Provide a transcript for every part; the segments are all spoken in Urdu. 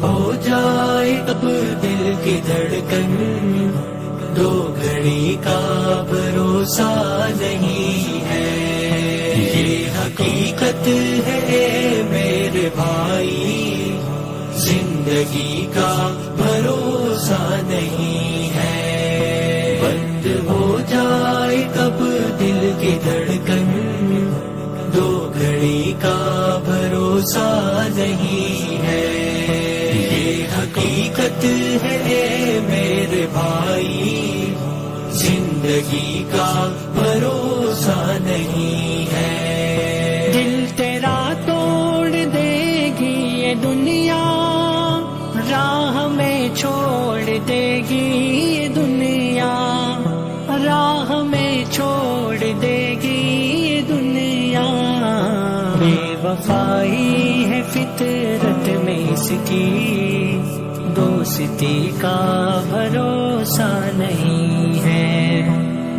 ہو جائے اب دل کی دھڑکن، دو گھڑی کا بھروسہ نہیں ہے، یہ حقیقت ہے میرے بھائی، زندگی کا بھروسہ نہیں ہے۔ بند ہو جائے کب دل کی دھڑکن، دو گھڑی کا بھروسہ نہیں ہے، یہ حقیقت ہے میرے بھائی، زندگی کا بھروسہ نہیں ہے۔ دل تیرا توڑ دے گی یہ دنیا، راہ میں چھوڑ دے گی یہ دنیا، راہ میں چھوڑ دے گی یہ دنیا، بے وفائی ہے فطرت میں اس کی، دوستی کا بھروسہ نہیں ہے۔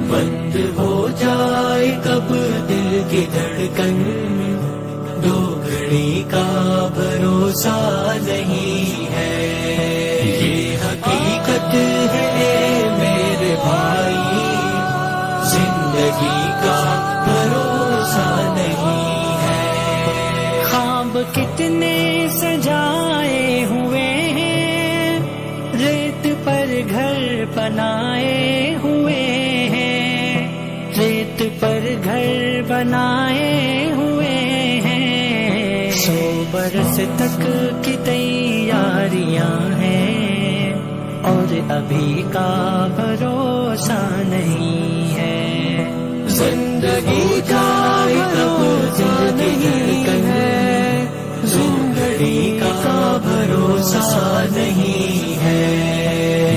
بند ہو جائے کب دل کی دھڑکن، دو گھڑی کا بھروسہ نہیں ہے، یہ حقیقت ہے میرے بھائی، زندگی کا بھروسہ نہیں ہے۔ خواب کتنے سجائے ہوئے ہیں، ریت پر گھر بنائے ہوئے ہیں، ریت پر گھر بنائے ہوئے ہیں، 100 برس تک کی تیاریاں ہیں، اور ابھی کا بھروسہ نہیں ہے۔ زندگی جائے کب دل کی دھڑکن، زندگی کا بھروسہ نہیں ہے،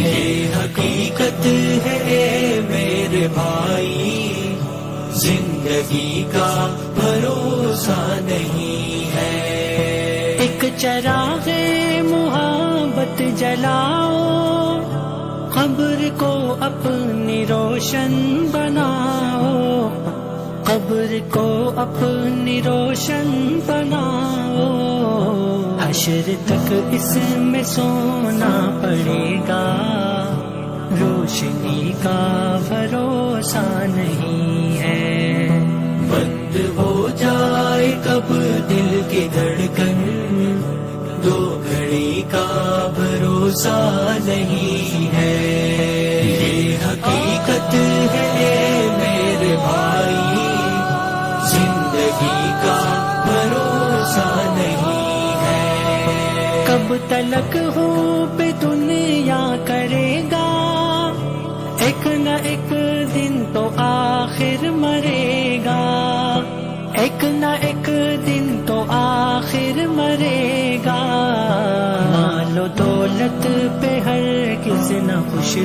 یہ حقیقت ہے میرے بھائی، زندگی کا بھروسہ نہیں ہے۔ ایک چراغ محبت جلاؤ، قبر کو اپنی روشن بناؤ، قبر کو اپنی روشن بناؤ، حشر تک اس میں سونا پڑے گا، روشنی کا بھروسہ نہیں ہے۔ بند ہو جائے کب دل کی دھڑکن، دو گھڑی کا بھروسہ نہیں ہے، یہ حقیقت ہے میرے بھائی، زندگی کا بھروسہ نہیں ہے۔ کب تلک ہو پہ دنیا کرے گا، ایک نہ ایک دن تو آخر مرے گا، ایک نہ ایک دن تو آخر مرے گا، مال و دولت پہ ہر کس نہ خوش